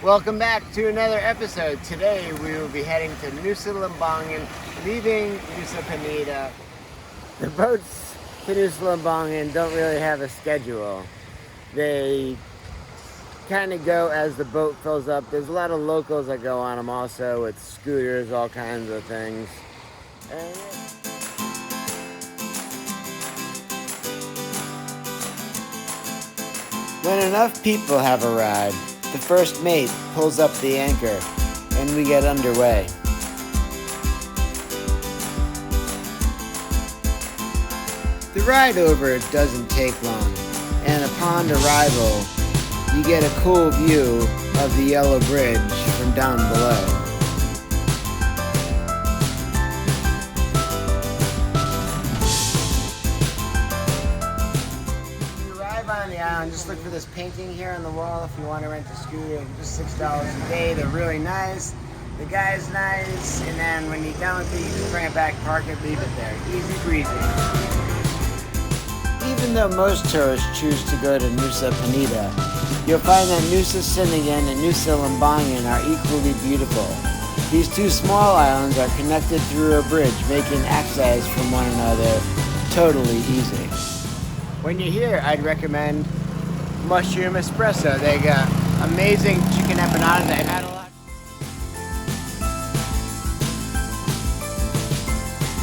Welcome back to another episode. Today we will be heading to Nusa Lembongan, leaving Nusa Penida. The boats to Nusa Lembongan don't really have a schedule. They kind of go as the boat fills up. There's a lot of locals that go on them also with scooters, all kinds of things. And when enough people have arrived, the first mate pulls up the anchor and we get underway. The ride over doesn't take long, and upon arrival, you get a cool view of the yellow bridge from down below. On the island, just look for this painting here on the wall if you want to rent a scooter. Just $6 a day. They're really nice. The guy's nice, and then when you're done with it, you just bring it back, park it, leave it there. Easy breezy. Even though most tourists choose to go to Nusa Penida, you'll find that Nusa Ceningan and Nusa Lembongan are equally beautiful. These two small islands are connected through a bridge, making access from one another totally easy. When you're here, I'd recommend mushroom espresso. They got amazing chicken empanadas. I've had a lot.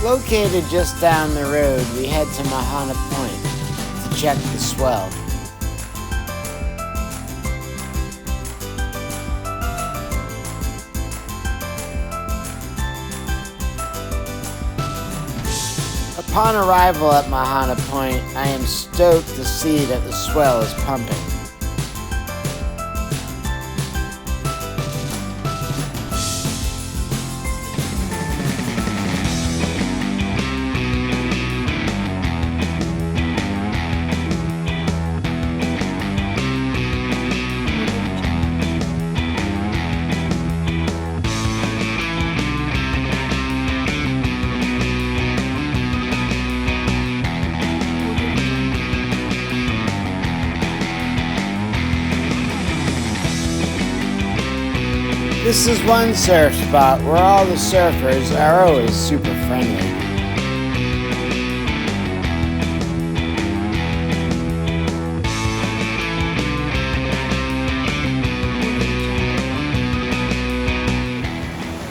Located just down the road, we head to Mahana Point to check the swell. Upon arrival at Mahana Point, I am stoked to see that the swell is pumping. This is one surf spot where all the surfers are always super friendly.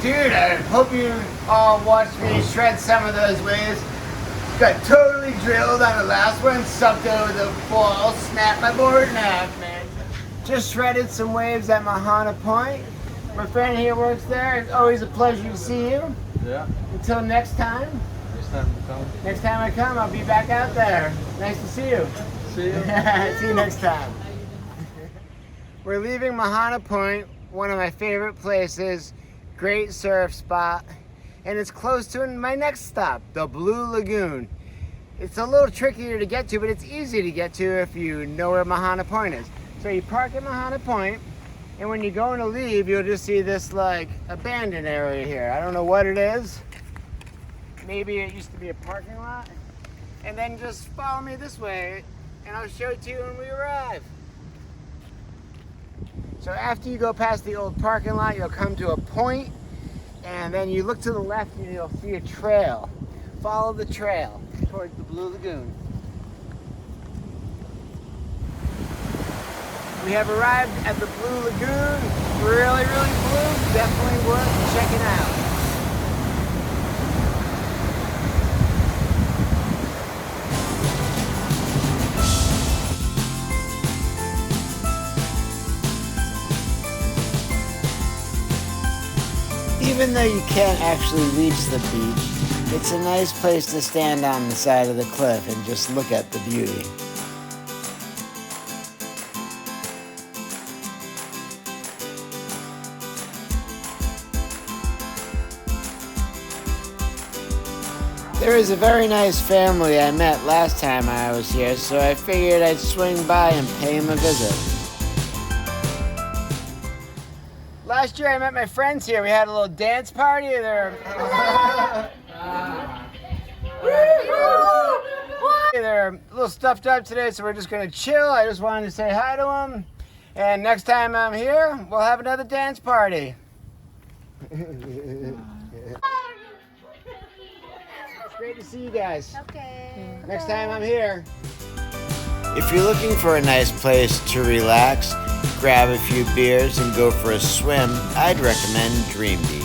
Dude, I hope you all watched me shred some of those waves. Got totally drilled on the last one, sucked over the ball, snapped my board in half, man. Just shredded some waves at Mahana Point. My friend here works there. It's always a pleasure to see you. Yeah. Until next time. Next time I come, I'll be back out there. Nice to see you. see you. See you next time. We're leaving Mahana Point, one of my favorite places. Great surf spot. And it's close to my next stop, the Blue Lagoon. It's a little trickier to get to, but it's easy to get to if you know where Mahana Point is. So you park at Mahana Point. And when you're going to leave, you'll just see this like abandoned area here. I don't know what it is. Maybe it used to be a parking lot. And then just follow me this way and I'll show it to you when we arrive. So after you go past the old parking lot, you'll come to a point and then you look to the left and you'll see a trail. Follow the trail towards the Blue Lagoon. We have arrived at the Blue Lagoon. Really, really blue. Definitely worth checking out. Even though you can't actually reach the beach, it's a nice place to stand on the side of the cliff and just look at the beauty. There is a very nice family I met last time I was here, so I figured I'd swing by and pay him a visit. Last year I met my friends here. We had a little dance party. They're a little stuffed up today, so we're just gonna chill. I just wanted to say hi to them. And next time I'm here, we'll have another dance party. It's great to see you guys. Okay. Next time I'm here. If you're looking for a nice place to relax, grab a few beers and go for a swim, I'd recommend Dream Beach.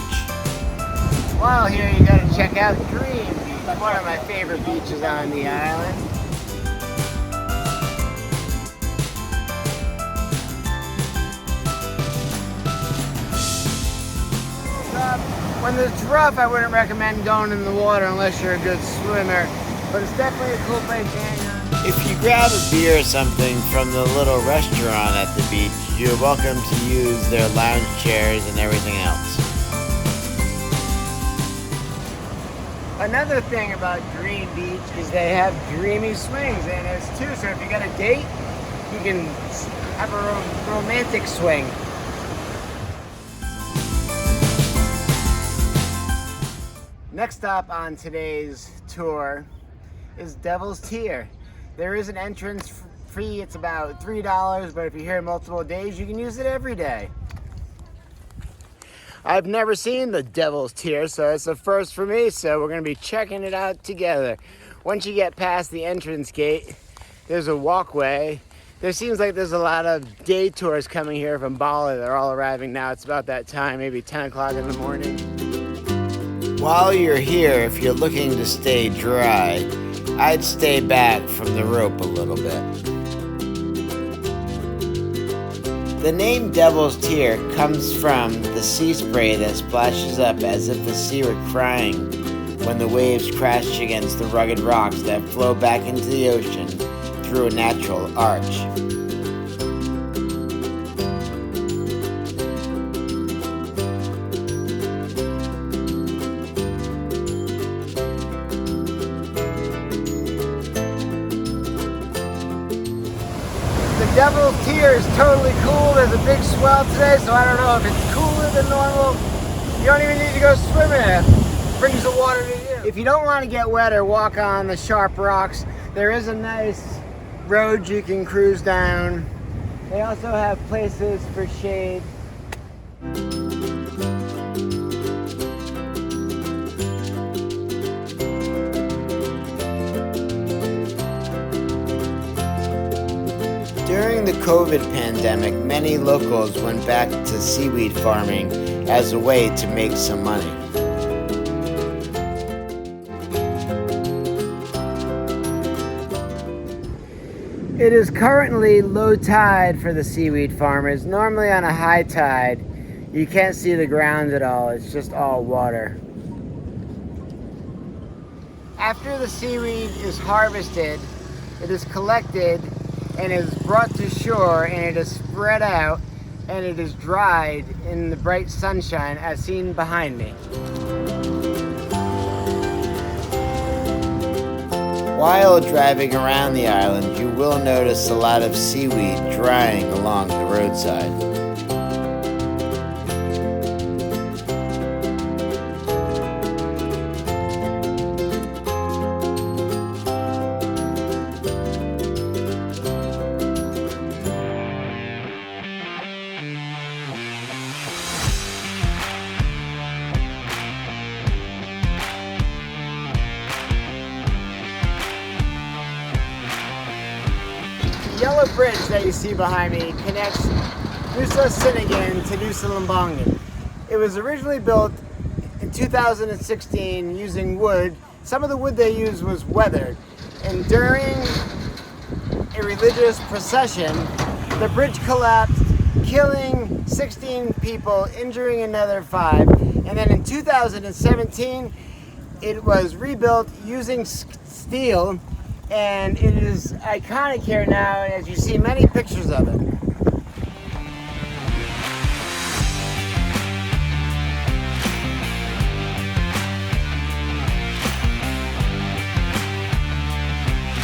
While here, you gotta check out Dream Beach, one of my favorite beaches on the island. When it's rough, I wouldn't recommend going in the water unless you're a good swimmer, but it's definitely a cool place to hang out. If you grab a beer or something from the little restaurant at the beach, you're welcome to use their lounge chairs and everything else. Another thing about Dream Beach is they have dreamy swings in it too, so if you got a date, you can have a romantic swing. Next stop on today's tour is Devil's Tier. There is an entrance fee, it's about $3, but if you're here multiple days, you can use it every day. I've never seen the Devil's Tier, so it's a first for me, so we're gonna be checking it out together. Once you get past the entrance gate, there's a walkway. There seems like there's a lot of day tours coming here from Bali. They're all arriving now. It's about that time, maybe 10 o'clock in the morning. While you're here, if you're looking to stay dry, I'd stay back from the rope a little bit. The name Devil's Tear comes from the sea spray that splashes up as if the sea were crying when the waves crash against the rugged rocks that flow back into the ocean through a natural arch. The Devil's Tier is totally cool. There's a big swell today, so I don't know if it's cooler than normal. You don't even need to go swimming. It brings the water to you. If you don't want to get wet or walk on the sharp rocks, there is a nice road you can cruise down. They also have places for shade. During the COVID pandemic, many locals went back to seaweed farming as a way to make some money. It is currently low tide for the seaweed farmers. Normally on a high tide, you can't see the ground at all. It's just all water. After the seaweed is harvested, it is collected and is brought to shore, and it is spread out and it is dried in the bright sunshine as seen behind me. While driving around the island, you will notice a lot of seaweed drying along the roadside. The yellow bridge that you see behind me connects Nusa Ceningan to Nusa Lembongan. It was originally built in 2016 using wood. Some of the wood they used was weathered. And during a religious procession, the bridge collapsed, killing 16 people, injuring another 5. And then in 2017, it was rebuilt using steel, and it is iconic here now, as you see many pictures of it.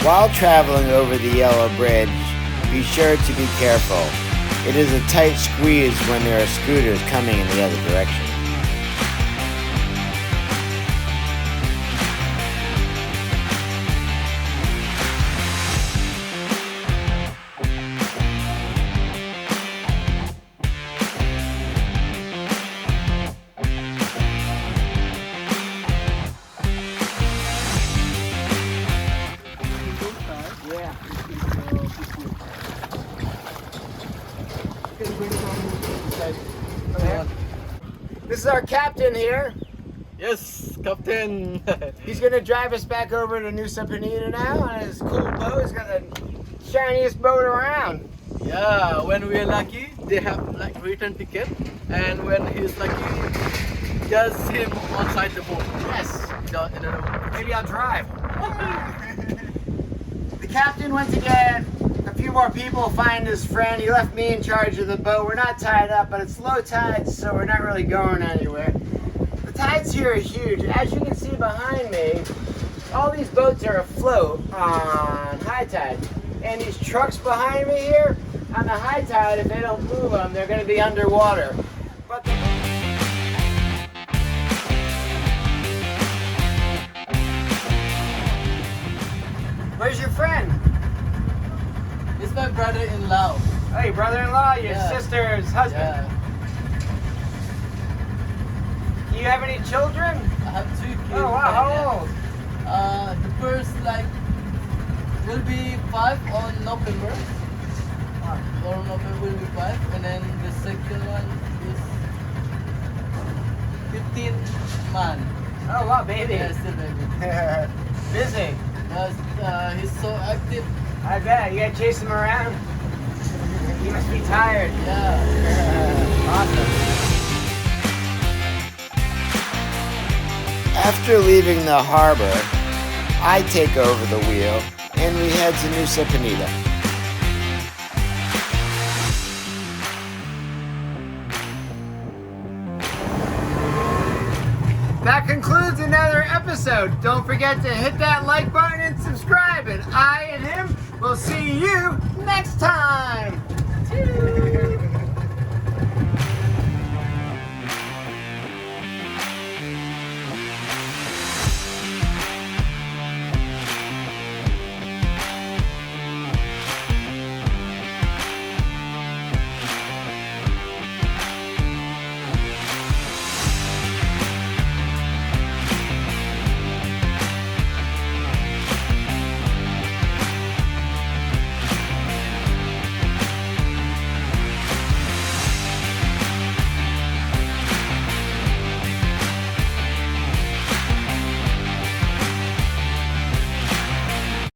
While traveling over the yellow bridge, be sure to be careful. It is a tight squeeze when there are scooters coming in the other direction. can bring from side. Okay. This is our captain here. Yes, Captain. He's gonna drive us back over to Nusa Penida now on his cool boat. He's got the shiniest boat around. Yeah, when we are lucky, they have like return ticket, and when he's lucky, just him on side the boat. Yes. Maybe Maybe I'll drive. The captain went to get a few more people, find his friend. He left me in charge of the boat. We're not tied up, but it's low tide, so we're not really going anywhere. The tides here are huge. As you can see behind me, all these boats are afloat on high tide. And these trucks behind me here, on the high tide, if they don't move them, they're going to be underwater. But where's your friend? It's my brother-in-law. Oh, your brother-in-law, your Yeah. sister's husband. Yeah, Do you have any children? I have 2 kids. Oh, wow, how old? The first will be 5 on November. Or November will be 5, and then the second one is 15 months. Oh, wow, baby. Yes, the baby. Busy. He's so active. I bet. You gotta chase him around. He must be tired. Yeah. Awesome. After leaving the harbor, I take over the wheel and we head to Nusa Penida. That concludes another episode. Don't forget to hit that like button and subscribe. And I and him will see you next time.